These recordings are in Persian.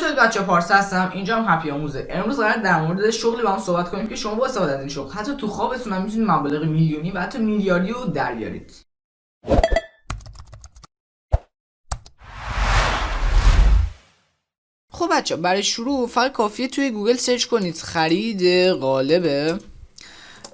چطورید بچه‌ها؟ پارسا هستم. اینجا هم هپی آموزه. امروز قرار در مورد شغلی با هم صحبت کنیم که شما با استفاده از این شغل حتی تو خوابتون هم میتونید مبالغ میلیونی و حتی میلیاردی رو در بیارید. خب بچه‌ها، برای شروع فقط کافیه توی گوگل سرچ کنید خرید قالب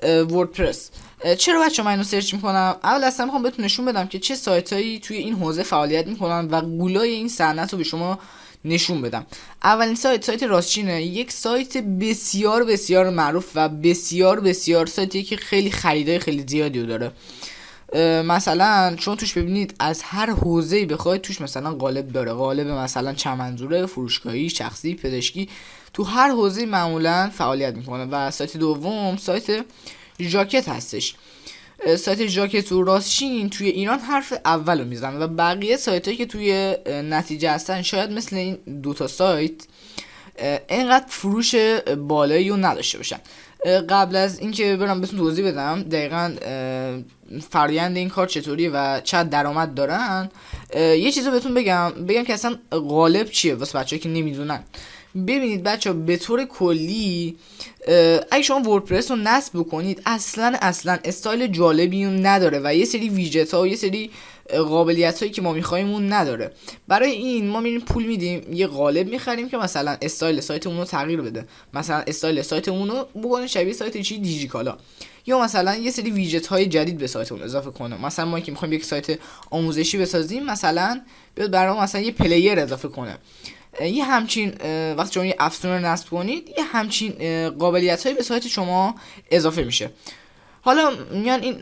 وردپرس. چرا بچه‌ها من اینو سرچ میکنم؟ اول اصلا میخوام بهتون نشون بدم که چه سایتایی توی این حوزه فعالیت میکنن و گولای این صنعت رو به شما نشون بدم. اولین سایت راستچینه، یک سایت بسیار بسیار معروف و بسیار بسیار سایتی که خیلی خریدای خیلی زیادی داره. مثلا چون توش ببینید از هر حوزه‌ای بخواید توش مثلا قالب داره، قالب مثلا چمنزوره، فروشگاهی، شخصی، پزشکی، تو هر حوزه‌ای معمولا فعالیت میکنه. و سایت دوم سایت ژاکت هستش. سایت ژاکت و راستچین توی ایران حرف اولو میزنه و بقیه سایتایی که توی نتیجه هستن شاید مثل این دوتا سایت اینقدر فروش بالایی رو نداشته باشن. قبل از اینکه برم بهتون توضیح بدم دقیقاً فرآیند این کار چطوریه و چقدر درآمد دارن، یه چیزو بهتون بگم که اصلا قالب چیه واسه بچه‌ها که نمیدونن. ببینید بچه‌ها، به طور کلی اگه شما وردپرس رو نصب بکنید اصلا استایل جالبی نداره و یه سری ویجت ها و یه سری قابلیت هایی که ما میخوایم اون نداره. برای این ما میریم پول میدیم، یه قالب میخریم که مثلا استایل سایتمون رو تغییر بده، مثلا استایل سایتمون رو بکنه شبیه سایت دیجیکالا، یا مثلا یه سری ویجت های جدید به سایتمون اضافه کنه. مثلا ما که میخوایم یک سایت آموزشی بسازیم، مثلا بیاد برام مثلا یه پلیر اضافه کنه. یه همچین وقتی شما یه افزون رو نصب کنید، یه همچین قابلیت هایی به سایت شما اضافه میشه. حالا میان این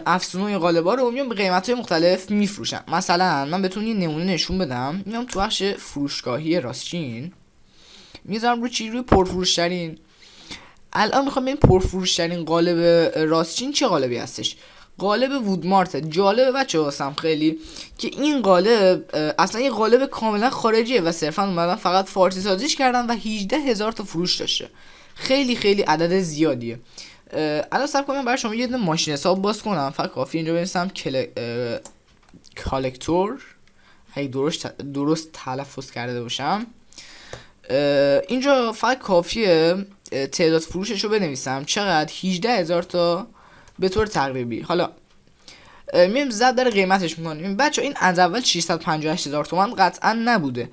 افزون و قالبا رو میان به قیمت های مختلف میفروشن. مثلا من بهتون یه نمونه نشون بدم. میام تو بخش فروشگاهی راستچین میذارم روی پرفروشترین. الان میخوام ببین پرفروشترین قالب راستچین چه قالبی هستش. قالب وودمارت. جالبه بچه واسم خیلی که این قالب اصلا یه قالب کاملا خارجیه و صرفا اومدن فقط فارسی سازیش کردن و 18,000 تا فروش داشته. خیلی خیلی عدد زیادیه. الان صبر کنم برای شما یه دونه ماشین حساب باز کنم. فقط کافی اینجا بنویسم کالکتور، اگه درست تلفظ کرده باشم. اینجا فقط کافیه تعداد فروشش رو بنویسم چقدر، 18,000 تا به طور تقریبی. حالا میایم زد در قیمتش میکنیم. بچه این از اول 658,000 تومان قطعا نبوده،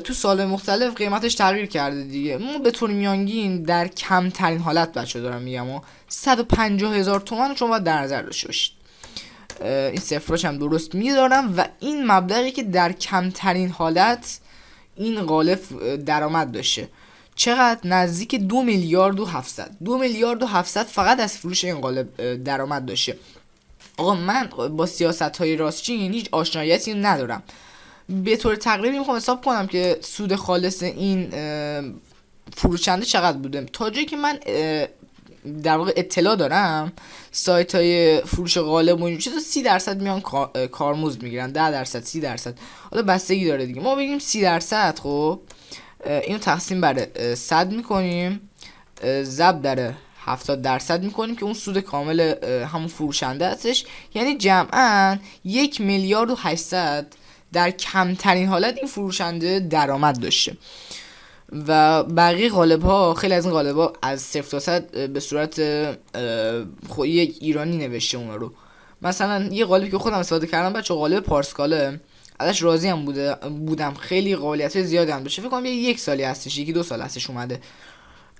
تو سال مختلف قیمتش تغییر کرده دیگه. ما به طور میانگین در کمترین حالت بچه دارم میگم 150,000 تومان شما باید در نظر داشته باشید. این صفراش هم درست میذارم و این مبلغی که در کمترین حالت این قالب درآمد داشته. چقدر؟ نزدیک 2,700,000 فقط از فروش این قالب درآمد داشته. آقا من با سیاست های راستچین هیچ آشناییتی ندارم. به طور تقریبی میخوام حساب کنم که سود خالص این فروشنده چقدر بوده. تا جایی که من در واقع اطلاع دارم، سایت های فروش قالب و این چیزا 30% میان کارمزد میگیرن، 10%، 30%. حالا بستگی داره دیگه. ما بگیم 30%. خب اینو تقسیم بر 100 میکنیم، ضرب در 70% میکنیم که اون سود کامل همون فروشنده هستش. یعنی جمعاً 1,800,000 در کمترین حالت این فروشنده درآمد داشته. و بقیه قالب ها، خیلی از این قالب ها از 0 تا 100 به صورت یک ایرانی نوشته اونا رو. مثلا یه قالبی که خودم استفاده کردم بچه، قالب پارسکاله، ازش راضی هم بودم. خیلی قابلیت زیادی هم داشته. فکر کنم یک سالی هستش، 1-2 سال هستش اومده.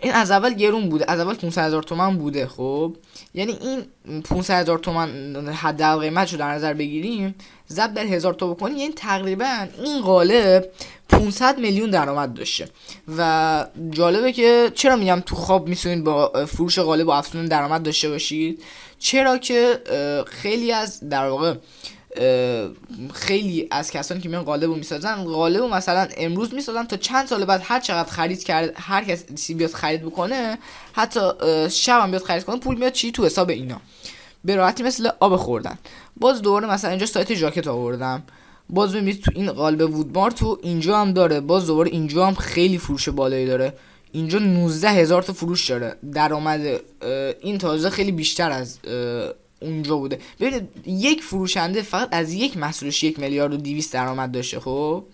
این از اول گرون بوده، از اول 500,000 تومان بوده. خب یعنی این 500,000 تومان حداقل قیمتشو در نظر بگیریم، ضرب در 1000 تا بکنیم، یعنی تقریبا این قالب 500 میلیون درآمد داشته. و جالبه که چرا میگم تو خواب میتونید با فروش قالب و افزون درآمد داشته باشید. چرا که خیلی از کسانی که میان قالب رو میسازن، قالب رو مثلا امروز میسازن تا چند سال بعد هر چقدر خرید کرد، هر کسی بیاد خرید بکنه، حتی شب هم بیاد خرید کنه، پول میاد تو حساب اینا به راحتی مثل آب خوردن. باز دوباره مثلا اینجا سایت ژاکت آوردم، باز میبینید تو این قالب وودمارت تو اینجا هم داره، باز دوباره اینجا هم خیلی فروش بالایی داره. اینجا 19,000 تا فروش داره. درآمد این تازه خیلی بیشتر از اونجا بوده. ببینید یک فروشنده فقط از یک محصولش 1,200,000,000 درآمد داشته. خب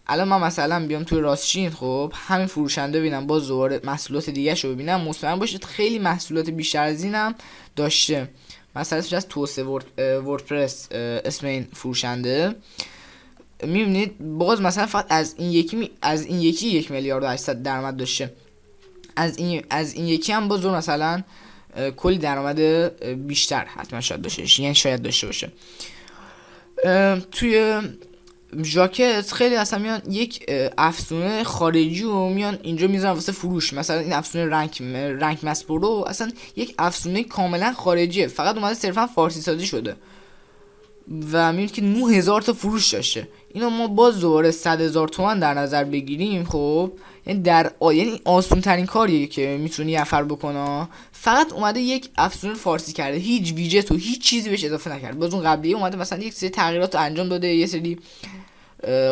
الان من مثلا بیام توی راستچین، خب همین فروشنده ببینم باز دوباره محصولات دیگه شو ببینم، مطمئن باشید خیلی محصولات بیشتر از اینم داشته. مثلا اسمش از توسعه وردپرس اسم این فروشنده. میبینید باز مثلا فقط از این یکی 1 میلیارد و 800 درآمد داشته. از این یکی هم باز مثلا کلی درآمد بیشتر حتما شاید داشته، یعنی شاید داشته باشه. توی ژاکت خیلی اصلا میان یک افزونه خارجی رو میان اینجا میذارن واسه فروش. مثلا این افزونه رنگ مسپرو اصلا یک افزونه کاملا خارجیه، فقط اومده صرفا فارسی سازی شده و میبینید که 9000 تا فروش داشته. اینو ما باز دوباره 100,000 تومان در نظر بگیریم، خب یعنی آسون ترین کاریه که میتونی یه نفر بکنه. فقط اومده یک افزونه فارسی کرده، هیچ ویجت و هیچ چیزی بهش اضافه نکرد. باز اون قبلیه اومده مثلا یک سری تغییرات رو انجام داده، یه سری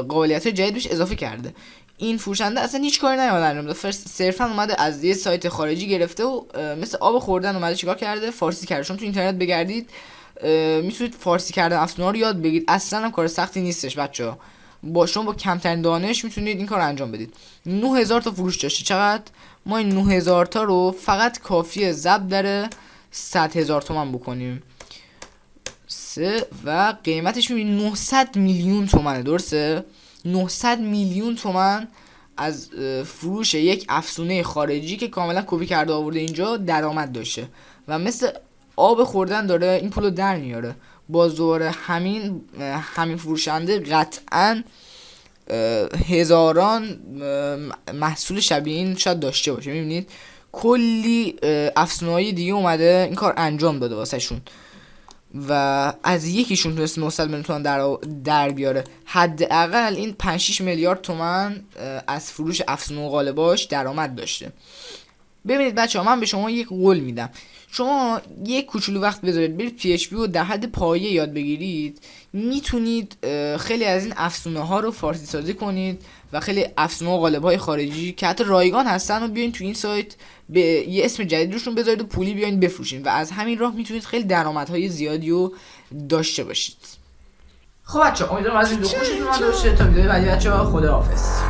قابلیت جدید بهش اضافه کرده. این فروشنده اصلا هیچ کاری نمیاد انجام بده، صرفا اومده از یه سایت خارجی گرفته و مثل آب خوردن اومده چیکار کرده، فارسی کرده. شما تو اینترنت بگردید میتونید فارسی کردن افزونا رو یاد بگیرید، اصلا هم کار سختی نیستش بچه‌ها. شما با کمترین دانش میتونید این کار رو انجام بدید. 9000 تا فروش داشته. چقدر؟ ما این 9000 تا رو فقط کافیه ضرب در 100,000 تومان بکنیم و قیمتش میبینید 900 میلیون تومنه. درسته؟ 900 میلیون تومن از فروش یک افزونه خارجی که کاملا کپی کرده آورده اینجا درآمد داشته و مثل آب خوردن داره این پولو در میاره. باز دوباره همین فروشنده قطعا هزاران محصول شبیه این شاید داشته باشه. میبینید کلی افزونه‌های دیگه اومده این کار انجام داده واسه شون و از یکیشون تونست 900 میلیون تومان در بیاره. حداقل این 5-6 میلیارد تومان از فروش افزونه و قالباش درآمد داشته. ببینید بچه‌ها، من به شما یک قول میدم، شما یک کوچولو وقت بذارید برید PHP رو در حد پایه یاد بگیرید، میتونید خیلی از این افزونه ها رو فارسی سازی کنید و خیلی افزونه و قالب های خارجی که حتی رایگان هستن و بیاین تو این سایت به یه اسم جدید روشون بذارید و پولی بیاین بفروشین و از همین راه میتونید خیلی درآمدهای زیادی رو داشته باشید. خب بچه‌ها، امیدوارم از این ویدیو خوشتون اومده باشه. تا ویدیو بعدی بچه‌ها، خداحافظ.